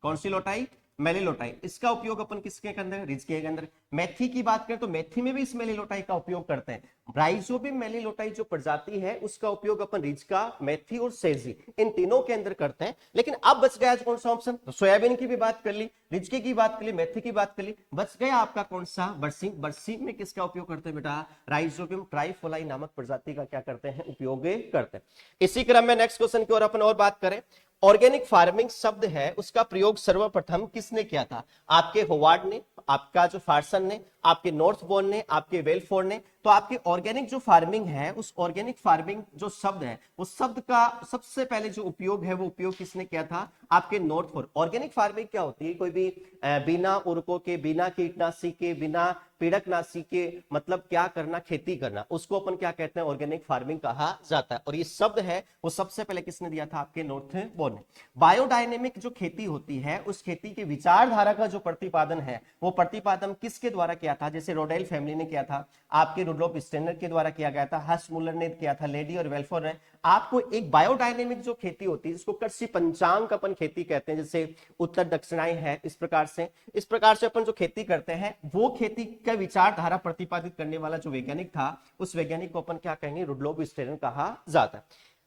[SPEAKER 1] कौन सी लोटाई? मेलिलोटाई। इसका उपयोग अपन किसके अंदर? रिजके के अंदर। मेथी की बात करें तो मेथी में भी इस मेलिलोटाई का उपयोग करते हैं। राइजोबियम मेलिलोटाई जो प्रजाति है उसका उपयोग अपन रिजका, मेथी और सेजी इन तीनों के अंदर करते हैं। लेकिन अब बच गया कौन सा ऑप्शन? तो सोयाबीन की भी बात कर ली, रिजके की बात कर ली, मेथी की बात कर ली, बच गया आपका कौन सा? बरसीम। बरसीम में किसका उपयोग करते हैं बेटा? राइजोबियम ट्राइफोलाई नामक प्रजाति का क्या करते हैं? उपयोग करते हैं। इसी क्रम में नेक्स्ट क्वेश्चन की ओर अपन और बात करें। ऑर्गेनिक फार्मिंग शब्द है उसका प्रयोग सर्वप्रथम किसने किया था? आपके होवार्ड ने, आपका जो फार्सन ने, आपके नॉर्थबोर्न ने, आपके वेलफोर्ड ने। तो आपकी ऑर्गेनिक जो फार्मिंग है उस ऑर्गेनिक फार्मिंग जो शब्द है उस शब्द का सबसे पहले जो उपयोग है वो उपयोग किसने किया था? आपके नॉर्थबोर्न। ऑर्गेनिक फार्मिंग क्या होती है? कोई भी बिना उर्वरकों के, बिना कीटनाशी के, बिना पीड़कनाशी के, मतलब क्या करना? खेती करना, उसको अपन क्या कहते हैं? ऑर्गेनिक फार्मिंग कहा जाता है। और ये शब्द है वो सबसे पहले किसने दिया था? आपके नॉर्थबोर्न ने। बायोडायनेमिक जो खेती होती है उस खेती की विचारधारा का जो प्रतिपादन है वो प्रतिपादन किसके द्वारा किया था? जैसे रोडेल फैमिली ने किया था, आपके रुडोल्फ स्टेनर के द्वारा किया गया था, हर्ष मुलर ने किया था, लेडी और वेलफोर ने। आपको एक बायोडायनेमिक जो खेती होती है जिसको कृषि पंचांग अपन खेती कहते हैं, जैसे उत्तर दक्षिणाई है, इस प्रकार से अपन जो खेती करते हैं वो खेती का विचारधारा प्रतिपादित करने वाला जो वैज्ञानिक था उस वैज्ञानिक को अपन क्या कहेंगे? रुडोल्फ स्टेनर कहा जाता है।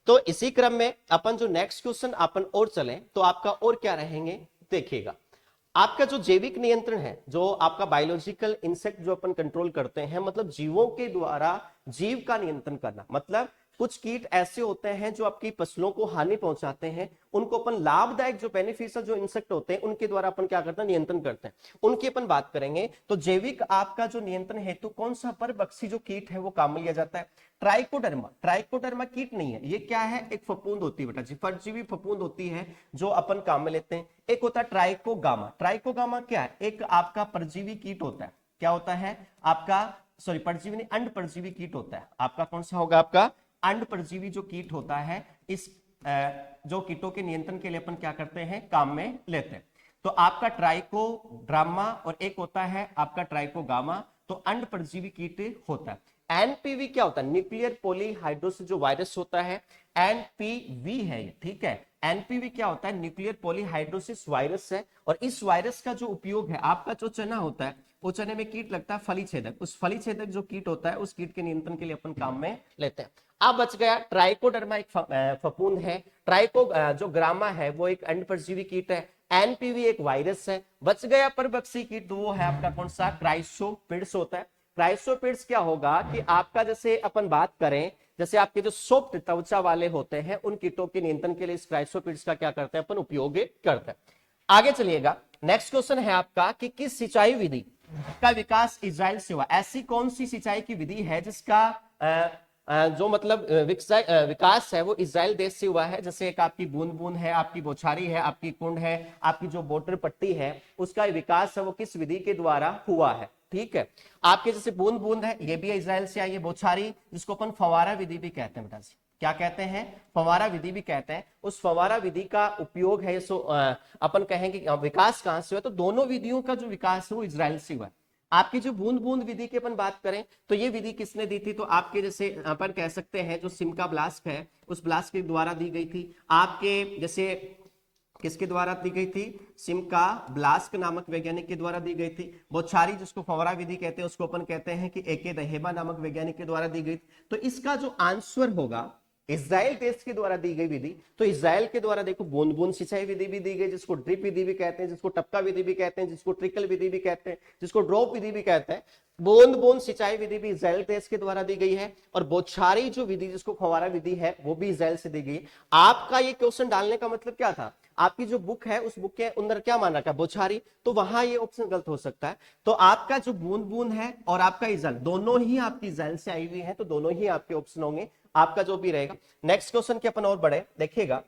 [SPEAKER 1] तो इसी क्रम में अपन जो नेक्स्ट क्वेश्चन अपन और चलें तो आपका और क्या रहेंगे देखिएगा। आपका जो जैविक नियंत्रण है, जो आपका बायोलॉजिकल इंसेक्ट जो अपन कंट्रोल करते हैं, मतलब जीवों के द्वारा जीव का नियंत्रण करना। मतलब कुछ कीट ऐसे होते हैं जो आपकी फसलों को हानि पहुंचाते हैं, उनको अपन लाभदायक जो बेनिफिशियल जो इंसेक्ट होते हैं उनके द्वारा अपन क्या करते हैं? नियंत्रण करते हैं। उनकी अपन बात करेंगे तो जैविक आपका जो नियंत्रण हेतु कौन सा परभक्षी जो कीट है वो काम में लिया जाता है? ट्राइकोडर्मा। ट्राइकोडर्मा कीट नहीं है, ये क्या है? एक फफूंद होती है बेटा जी, परजीवी फफूंद होती है जो अपन काम में लेते हैं। एक होता है ट्राइकोगामा। ट्राइकोगामा क्या है? एक आपका परजीवी कीट होता है। क्या होता है? आपका सॉरी परजीवी नहीं, अंड परजीवी कीट होता है। आपका कौन सा होगा? आपका अंड परजीवी जो कीट होता है, इस जो कीटों के नियंत्रण के लिए अपन क्या करते हैं? काम में लेते हैं। तो आपका ट्राइकोड्रामा और एक होता है आपका ट्राइकोगामा, तो अंड परजीवी कीट होता है। एनपीवी क्या होता है? न्यूक्लियर पॉलीहाइड्रोसिस जो वायरस होता है, एनपीवी है ये, ठीक है। एनपीवी क्या होता है? न्यूक्लियर पॉलीहाइड्रोसिस वायरस है। और इस वायरस का जो उपयोग है, आपका जो चना होता है वो चने में कीट लगता है फली छेदक, उस फली छेदक जो कीट होता है उस कीट के नियंत्रण के लिए अपन काम में लेते हैं। अब बच गया ट्राइकोडर्मा, एक फफूंद है। ट्राइको जो ग्रामा है वो एक अंड परजीवी कीट है। एनपीवी एक वायरस है। बच गया परभक्षी कीट, तो वो है आपका कौन सा? क्राइसोपिड्स होता है। क्राइसोपिड्स क्या होगा कि आपका जैसे अपन बात करें, जैसे आपके जो सॉफ्ट त्वचा वाले होते हैं उन कीटों के नियंत्रण के लिए इस क्राइसोपिड्स का क्या करते हैं? अपन उपयोग करते हैं। आगे चलिएगा। नेक्स्ट क्वेश्चन है आपका कि किस सिंचाई विधि का विकास इजराइल से हुआ? ऐसी कौन सी सिंचाई की विधि है जिसका जो मतलब विकास है वो इजराइल देश से हुआ है? जैसे एक आपकी बूंद बूंद है, आपकी बौछारी है, आपकी कुंड है, आपकी जो मोटर पट्टी है, उसका विकास है वो किस विधि के द्वारा हुआ है? ठीक है, आपके जैसे बूंद बूंद है ये भी इजराइल से आई है। बौछारी जिसको अपन फवारा विधि भी कहते हैं बेटा जी, क्या कहते हैं, फव्वारा विधि भी कहते हैं। उस फव्वारा विधि का उपयोग है सो अपन कहेंगे विकास कहां से हुआ, तो दोनों विधियों का जो विकास है वो इजराइल से हुआ है। आपकी जो बूंद बूंद विधि की अपन बात करें तो ये विधि किसने दी थी, तो आपके जैसे अपन कह सकते हैं जो सिमका ब्लास्ट है उस ब्लास्ट के द्वारा दी गई थी। आपके जैसे किसके द्वारा दी गई थी, सिमका ब्लास्क नामक वैज्ञानिक के द्वारा दी गई थी। बोछारी जिसको फव्वारा विधि कहते हैं उसको अपन कहते हैं कि एके दहेबा नामक वैज्ञानिक के द्वारा दी गई। तो इसका जो आंसर होगा इजराइल देश के द्वारा दी गई विधि, तो इजराइल के द्वारा देखो बूंद बूंद सिंचाई विधि भी दी गई, जिसको ड्रिप विधि भी कहते हैं, जिसको टपका विधि भी कहते हैं, जिसको ट्रिकल विधि भी कहते हैं, जिसको ड्रॉप विधि भी कहते हैं। बूंद बूंद सिंचाई विधि भी इजराइल देश के द्वारा दी गई है, और बौछारी जो विधि जिसको फव्वारा विधि है वो भी इजराइल से दी गई है। आपका ये क्वेश्चन डालने का मतलब क्या था, आपकी जो बुक है उस बुक के अंदर क्या मान रखा है, बौछारी, तो वहां ये ऑप्शन गलत हो सकता है। तो आपका जो बूंद बूंद है और आपका इजराइल दोनों ही आपकी इजराइल से आई हुई है, तो दोनों ही आपके ऑप्शन होंगे, आपका जो भी रहेगा। नेक्स्ट क्वेश्चन के अपन और बढ़े, देखिएगा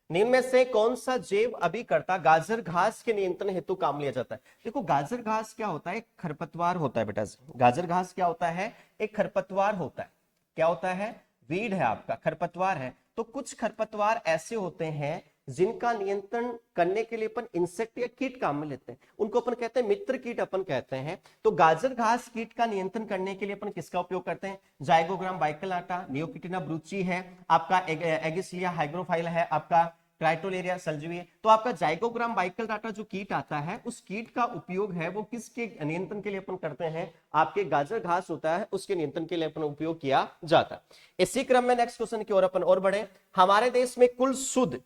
[SPEAKER 1] निम्न में से कौन सा जैव अभिकर्ता गाजर घास के नियंत्रण हेतु काम लिया जाता है। देखो गाजर घास क्या होता है, एक खरपतवार होता है बेटा। गाजर घास क्या होता है, एक खरपतवार होता है। क्या होता है, वीड है आपका, खरपतवार है। तो कुछ खरपतवार ऐसे होते हैं जिनका नियंत्रण करने के लिए अपन इंसेक्ट या कीट काम में लेते हैं, उनको अपन कहते हैं मित्र कीट अपन कहते हैं। तो गाजर घास कीट का नियंत्रण करने के लिए अपन किसका उपयोग करते हैं, जाइगोग्राम बाइकलाटा, नियोकिटिना ब्रूची है आपका, एगिसिलिया हाइग्रोफाइल है आपका, क्राइटोलेरिया सल्जिवी। तो आपका जाइगोग्राम बाइकलाटा जो कीट आता है उस कीट का उपयोग है वो किसके नियंत्रण के लिए अपन करते हैं, आपके गाजर घास होता है उसके नियंत्रण के लिए अपन उपयोग किया जाता है। इसी क्रम में नेक्स्ट क्वेश्चन की ओर अपन और बढ़े। हमारे देश में कुल शुद्ध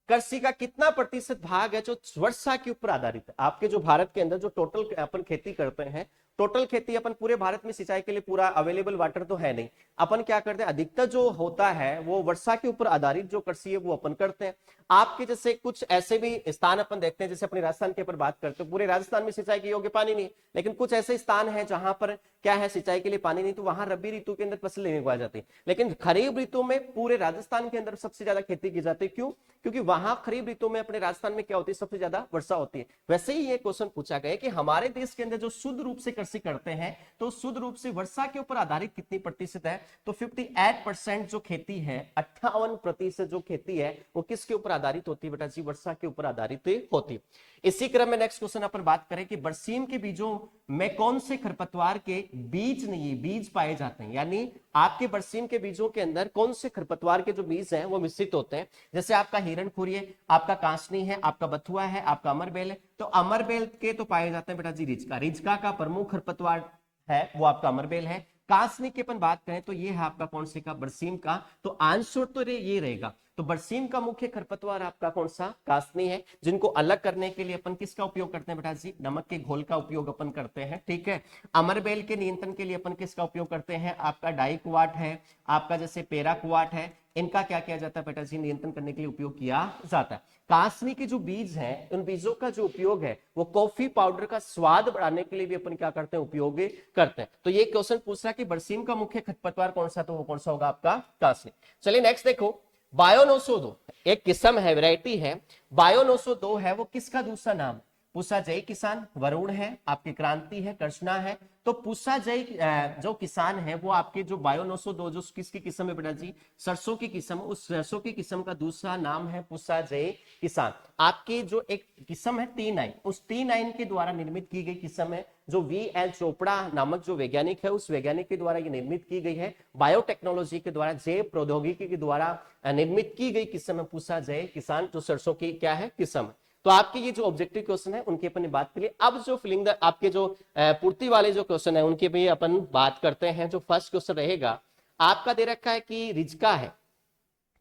[SPEAKER 1] कृषि का कितना प्रतिशत भाग है जो वर्षा के ऊपर आधारित है। आपके जो भारत के अंदर जो टोटल अपन खेती करते हैं, टोटल खेती अपन पूरे भारत में सिंचाई के लिए पूरा अवेलेबल वाटर तो है नहीं, अपन क्या करते हैं अधिकतर जो होता है वो वर्षा के ऊपर आधारित जो कृषि है वो अपन करते हैं। आपके जैसे कुछ ऐसे भी स्थान अपन देखते हैं, जैसे अपने राजस्थान के ऊपर बात करते हैं, पूरे राजस्थान में सिंचाई के योग्य पानी नहीं, लेकिन कुछ ऐसे स्थान है जहां पर क्या है सिंचाई के लिए पानी नहीं, तो वहां रबी ऋतु के अंदर फसल नहीं उगाई जाती। लेकिन खरीफ ऋतु में पूरे राजस्थान के अंदर सबसे ज्यादा खेती की जाती है। क्यों, क्योंकि वहां खरीफ ऋतु में अपने राजस्थान में क्या होती है, सबसे ज्यादा वर्षा होती है। वैसे ही ये क्वेश्चन पूछा गया कि हमारे देश के अंदर जो शुद्ध रूप से कृषि करते हैं तो शुद्ध रूप से वर्षा के ऊपर आधारित कितनी प्रतिशत है, तो 58% जो खेती है, 58% जो खेती है वो किसके ऊपर आधारित होती है बेटा जी, वर्षा के ऊपर आधारित होती है। इसी क्रम में नेक्स्ट क्वेश्चन अपन बात करें कि बरसीम के बीजों में कौन से खरपतवार के बीज नहीं बीज पाए जाते हैं, यानी आपके बरसीम के बीजों के अंदर कौन से खरपतवार के जो बीज हैं वो मिश्रित होते हैं। जैसे आपका हिरणखुरी है, आपका कांसनी है, आपका बथुआ है, आपका अमरबेल है। तो अमरबेल के तो पाए जाते हैं बेटा जी रिजका, रिजका का प्रमुख खरपतवार है वो आपका अमरबेल है। कांसनी की अपन बात करें तो ये है आपका कौन से का, बरसीम का। तो आंसर तो ये रहेगा, तो बरसीम का मुख्य खरपतवार आपका कौन सा, कासनी है, जिनको अलग करने के लिए अपन किसका उपयोग करते हैं बेटा जी, नमक के घोल का उपयोग अपन करते हैं, ठीक है। अमरबेल के नियंत्रण के लिए अपन किसका उपयोग करते हैं, आपका डाइक्वाट है, आपका जैसे पेराक्वाट है, इनका क्या किया जाता है बेटा जी, नियंत्रण करने के लिए उपयोग किया जाता है। कासनी के जो बीज हैं उन बीजों का जो उपयोग है वो कॉफी पाउडर का स्वाद बढ़ाने के लिए भी अपन क्या करते हैं, उपयोग करते हैं। तो ये क्वेश्चन पूछ रहा है कि बरसीम का मुख्य खरपतवार कौन सा, तो वो कौन सा होगा आपका कासनी। चलिए नेक्स्ट देखो, बायो 902 एक किस्म है, वैरायटी है, बायो 902 है, वो किसका दूसरा नाम, पूसा जय किसान, वरुण है, आपकी क्रांति है, कृष्णा है। तो पूसा जय जो किसान है वो आपके जो बायो 902 जो किसकी किस्म है बेटा जी, सरसों की किस्म, उस सरसों की किस्म का दूसरा नाम है पूसा जय किसान। आपकी जो एक किस्म है T9, उस T9 के द्वारा निर्मित की गई किस्म है, जो VL चोपड़ा नामक जो वैज्ञानिक है उस वैज्ञानिक के द्वारा ये निर्मित की गई है, बायोटेक्नोलॉजी के द्वारा, जैव प्रौद्योगिकी के द्वारा निर्मित की गई किस्म है पूसा जय किसान, जो सरसों की क्या है किस्म है। तो आपके ये जो ऑब्जेक्टिव क्वेश्चन है उनकी अपन बात करिए। अब जो फिलिंग द आपके जो पूर्ति वाले जो क्वेश्चन है उनकी भी अपन बात करते हैं। जो फर्स्ट क्वेश्चन रहेगा आपका दे रखा है कि रिजका है,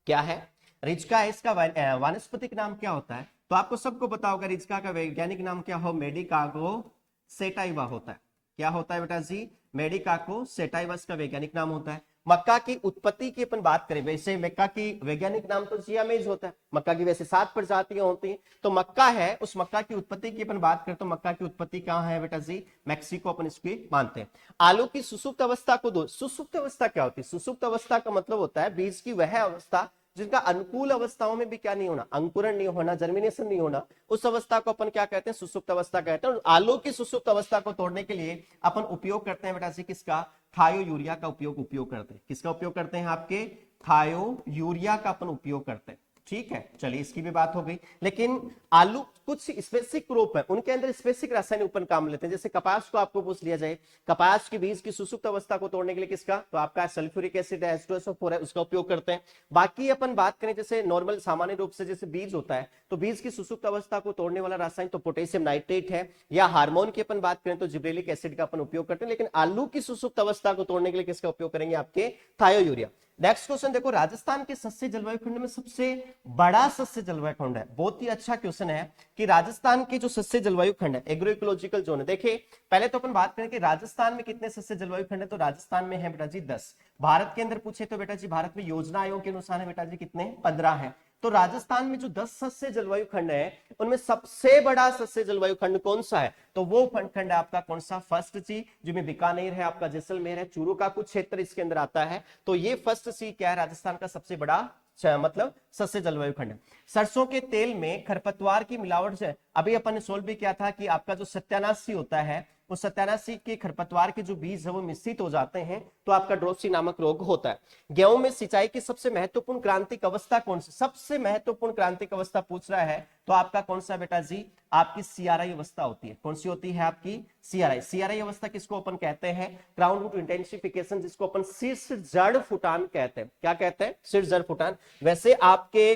[SPEAKER 1] क्या है, रिजका है, इसका वानस्पतिक नाम क्या होता है, तो आपको सबको पता होगा रिजका का वैज्ञानिक नाम क्या हो, मेडिकागो सेटाइवा होता है। क्या होता है बेटा जी, मेडिकागो सेटाइवा का वैज्ञानिक नाम होता है। मक्का की उत्पत्ति की अपन बात करें, वैसे मक्का की वैज्ञानिक नाम तो सियामेज होता है। मक्का की वैसे 7 प्रजातियां होती हैं, तो मक्का है, उस मक्का की उत्पत्ति की अपन बात करें तो मक्का की उत्पत्ति कहां है बेटा जी, मैक्सिको, अपन इसकी मानते हैं। आलू की सुसुप्त अवस्था को दो, सुसुप्त अवस्था क्या होती है, सुसुप्त अवस्था का मतलब होता है बीज की वह अवस्था जिनका अनुकूल अवस्थाओं में भी क्या नहीं होना, अंकुरण नहीं होना, जर्मिनेशन नहीं होना, उस अवस्था को अपन क्या कहते हैं, सुसुप्त अवस्था कहते हैं। आलू की सुसुप्त अवस्था को तोड़ने के लिए अपन उपयोग करते हैं बेटा जी किसका, थायो यूरिया का उपयोग करते हैं। किसका उपयोग करते हैं, आपके थायो यूरिया का अपन उपयोग करते हैं। ठीक है, चलिए इसकी भी बात हो गई। लेकिन आलू कुछ स्पेसिफिक क्रॉप है, उनके अंदर स्पेसिफिक रासायनिक उपन काम लेते हैं। जैसे कपास को आपको पूछ लिया जाए, कपास के बीज की सुसुप्त अवस्था को तोड़ने के लिए किसका, तो आपका सल्फ्यूरिक एसिड है, H2SO4 है, उसका उपयोग करते हैं। बाकी अपन बात करें जैसे नॉर्मल सामान्य रूप से जैसे बीज होता है, तो बीज की सुसुप्त अवस्था को तोड़ने वाला रासायन तो पोटेशियम नाइट्रेट है, या हार्मोन की अपन बात करें तो जिब्रेलिक एसिड का अपन उपयोग करते हैं। लेकिन आलू की सुसुप्त अवस्था को तोड़ने के लिए किसका उपयोग करेंगे, आपके थायो यूरिया। नेक्स्ट क्वेश्चन देखो, राजस्थान के सस्य जलवायु खंड में सबसे बड़ा सस्य जलवायु खंड है। बहुत ही अच्छा क्वेश्चन है कि राजस्थान के जो सस्य जलवायु खंड है, एग्रो इकोलॉजिकल जोन है। देखिए पहले तो अपन बात करें कि राजस्थान में कितने सस्य जलवायु खंड है, तो राजस्थान में है बेटा जी 10। भारत के अंदर पूछे तो बेटा जी भारत में योजना आयोग के अनुसार है बेटा जी कितने, 15 है। तो राजस्थान में जो 10 सस्य जलवायु खंड है, उनमें सबसे बड़ा सस्य जलवायु खंड कौन सा है, तो वो खंड है आपका कौन सा, फर्स्ट सी, जिसमें बीकानेर है, आपका जैसलमेर है, चूरू का कुछ क्षेत्र इसके अंदर आता है। तो ये फर्स्ट सी क्या है, राजस्थान का सबसे बड़ा मतलब सस्य जलवायु खंड है। सरसों के तेल में खरपतवार की मिलावट से अभी अपन ने सोल्व भी किया था कि आपका जो सत्यानाशी होता है, उस सत्यानाशी के खरपतवार के जो बीज है वो मिश्रित हो जाते हैं, तो आपका ड्रोपसी नामक रोग होता है। गेहूं में सिंचाई की सबसे महत्वपूर्ण क्रांतिक अवस्था कौन सी, सबसे महत्वपूर्ण क्रांतिक अवस्था पूछ रहा है, तो आपका कौन सा बेटा जी, आपकी सीआरआई अवस्था होती है। कौन सी होती है आपकी, सीआरआई। सीआरआई अवस्था किसको अपन कहते हैं, क्राउन रूट इंटेंसिफिकेशन, जिसको अपन शीर्ष जड़ फुटान कहते हैं। क्या कहते हैं, शीर्ष जड़ फुटान। वैसे आपके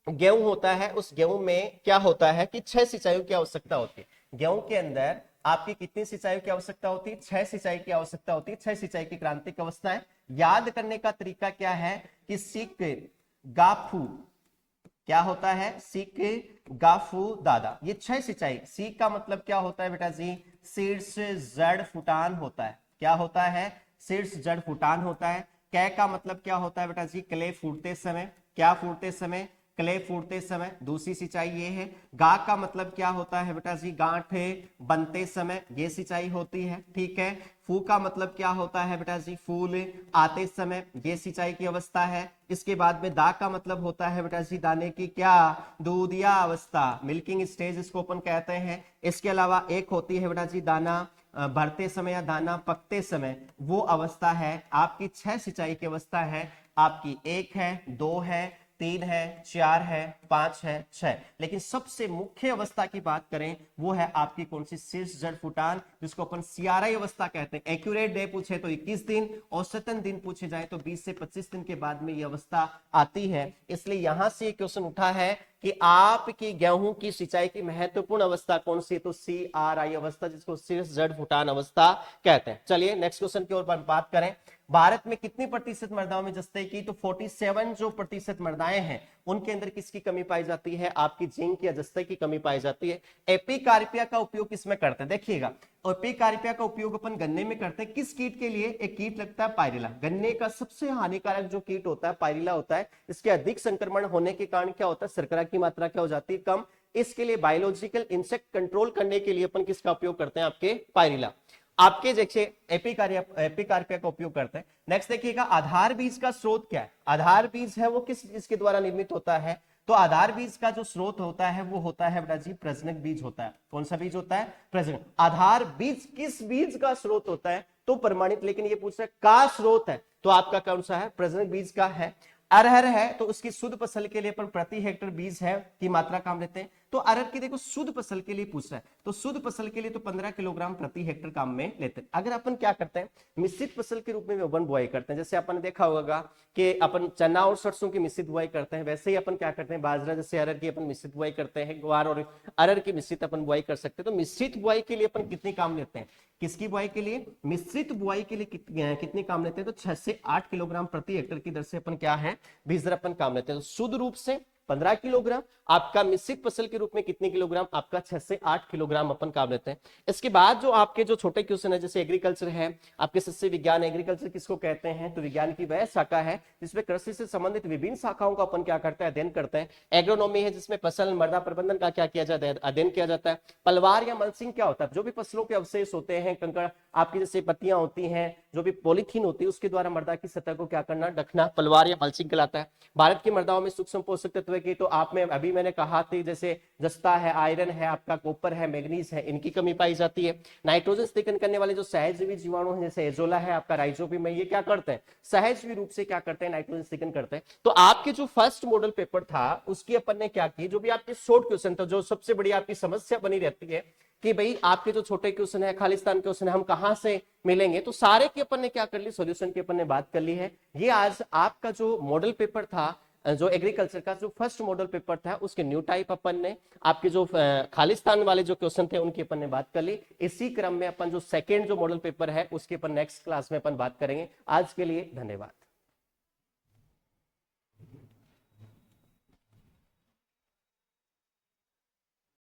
[SPEAKER 1] गेहूं होता है, उस गेहूं में क्या होता है कि 6 सिंचाइयों की आवश्यकता होती है। गेहूं के अंदर आपकी कितनी सिंचाई की आवश्यकता होती है, 6 सिंचाई की आवश्यकता होती है। 6 सिंचाई की क्रांतिक अवस्था है। याद करने का तरीका क्या है कि सिक गाफू, क्या होता है, सिक गाफू दादा, ये 6 सिंचाई। सीक का मतलब क्या होता है बेटा जी, शीर्ष जड़ फुटान होता है। क्या होता है, शीर्ष जड़ फुटान होता है। कै का मतलब क्या होता है बेटा जी, क्ले फूटते समय। क्या फूटते समय, क्ले फूटते समय। दूसरी सिंचाई ये है। गा का मतलब क्या होता है बेटा जी, गांठ बनते समय, ये सिंचाई होती है। ठीक है। फू का मतलब क्या होता है बेटा जी, फूल आते समय, ये सिंचाई की अवस्था है। इसके बाद में दा का मतलब होता है बेटा जी, दाने की क्या, दूधिया अवस्था, मिल्किंग स्टेज इसको अपन कहते हैं। इसके अलावा एक होती है बेटा जी दाना भरते समय या दाना पकते समय, वो अवस्था है आपकी 6 सिंचाई की अवस्था है आपकी। 1 है, 2 है, 3 है, 4 है, 5 है, 6। लेकिन सबसे मुख्य अवस्था की बात करें वो है आपकी कौन सी, शीर्ष जड़ फुटान, जिसको अपन सीआरआई अवस्था कहते हैं। एक्यूरेट डे पूछे तो 21 दिन, औसतन दिन पूछे जाए तो 20 से 25 दिन के बाद में ये अवस्था आती है। इसलिए यहां से क्वेश्चन उठा है कि आपकी गेहूं की सिंचाई की महत्वपूर्ण अवस्था कौन सी है, तो सीआरआई अवस्था, जिसको शीर्ष जड़ फुटान अवस्था कहते हैं। चलिए नेक्स्ट क्वेश्चन की ओर बात करें। भारत में कितनी प्रतिशत मृदाओं में जस्ते की, तो 47 जो प्रतिशत मृदाएं हैं उनके अंदर किसकी कमी पाई जाती है, आपकी जिंक या जस्ते की कमी पाई जाती है। एपिकार्पिया का उपयोग किसमें करते हैं, देखिएगा एपिकार्पिया का उपयोग अपन गन्ने में करते हैं। किस कीट के लिए, एक कीट लगता है पायरिला। गन्ने का सबसे हानिकारक जो कीट होता है पायरिला होता है। इसके अधिक संक्रमण होने के कारण क्या होता है, शर्करा की मात्रा क्या हो जाती है, कम। इसके लिए बायोलॉजिकल इंसेक्ट कंट्रोल करने के लिए अपन किसका उपयोग करते हैं, आपके पायरिला। आपके जैसे एपिकार्पिया का उपयोग करते हैं। नेक्स्ट देखिएगा, आधार बीज का स्रोत क्या है। आधार बीज है वो किस इसके द्वारा निर्मित होता है, तो आधार बीज का जो स्रोत होता है वो होता है बेटा जी प्रजनक बीज होता है। कौन सा बीज होता है, प्रजनक। आधार बीज किस बीज का स्रोत होता है, तो प्रमाणित, लेकिन ये पूछ रहा है का स्रोत है, तो आपका कौन सा है, प्रजनक बीज का है। अरहर है तो उसकी शुद्ध फसल के लिए अपन प्रति हेक्टेयर बीज है की मात्रा काम लेते हैं। तो अरहर की देखो शुद्ध फसल के लिए पूछ रहा है, तो शुद्ध फसल के लिए तो 15 किलोग्राम प्रति हेक्टेयर काम में लेते हैं। अगर अपन क्या करते हैं, मिश्रित फसल के रूप में अपन बुआई करते हैं, जैसे अपन ने देखा होगा कि अपन चना और सरसों की मिश्रित बुआई करते हैं, वैसे ही अपन क्या करते हैं, बाजरा जैसे अरहर की अपन मिश्रित बुआई करते हैं, ग्वार और अरहर की मिश्रित अपन बुआई कर सकते हैं। तो मिश्रित बुआई के लिए अपन कितनी काम लेते हैं, किसकी बुआई के लिए, मिश्रित बुआई के लिए कितनी काम लेते हैं, तो 6 से 8 किलोग्राम प्रति हेक्टेयर की दर से अपन क्या है, बीज दर अपन काम लेते हैं। तो शुद्ध रूप से 15 किलोग्राम, आपका मिश्रित फसल के रूप में कितने किलोग्राम, आपका 6 से 8 किलोग्राम अपन काम लेते हैं। इसके बाद जो आपके जो छोटे क्वेश्चन है, जैसे एग्रीकल्चर है, आपके सस्य विज्ञान, एग्रीकल्चर किसको कहते हैं, तो विज्ञान की वह शाखा है जिसमें कृषि से संबंधित विभिन्न शाखाओं का अपन क्या करते हैं, अध्ययन करते हैं। एग्रोनॉमी है जिसमें फसल मृदा प्रबंधन का क्या किया जाता है, अध्ययन किया जाता है। पलवार या मल्चिंग क्या होता है, जो भी फसलों के अवशेष होते हैं, कंकड़ आपकी जैसे पत्तियां होती हैं, जो भी पॉलीथीन होती है, उसके द्वारा मृदा की सतह को क्या करना, ढकना, पलवार या मल्चिंग कहलाता है। भारत की मृदाओं में सूक्ष्म पोषक तत्व तत्व की, तो आप में अभी मैंने कहा थी जैसे जस्ता है, आयरन है, आपका कॉपर है, मैग्नीज है, इनकी कमी पाई जाती है। नाइट्रोजन स्थिरीकरण करने वाले जो सहजीवी जीवाणु हैं जैसे एजोला है, आपका राइजोबियम है, ये क्या करते हैं, सहजीवी रूप से क्या करते हैं, नाइट्रोजन स्थिरीकरण करते हैं। तो आपके जो फर्स्ट मॉडल पेपर था उसकी अपन ने क्या की, जो भी आपके शॉर्ट क्वेश्चन था, जो सबसे बड़ी आपकी समस्या बनी रहती है कि भाई आपके जो छोटे क्वेश्चन है, खालिस्तान क्वेश्चन है, हम कहां से मिलेंगे, तो सारे की अपन ने क्या कर ली, सॉल्यूशन की अपन ने बात कर ली है। ये आज आपका जो मॉडल पेपर था, जो एग्रीकल्चर का जो फर्स्ट मॉडल पेपर था, उसके न्यू टाइप अपन ने, आपके जो खालिस्तान वाले जो क्वेश्चन थे उनकी अपन ने बात कर ली। इसी क्रम में अपन जो सेकेंड जो मॉडल पेपर है उसकी अपन नेक्स्ट क्लास में अपन बात करेंगे। आज के लिए धन्यवाद।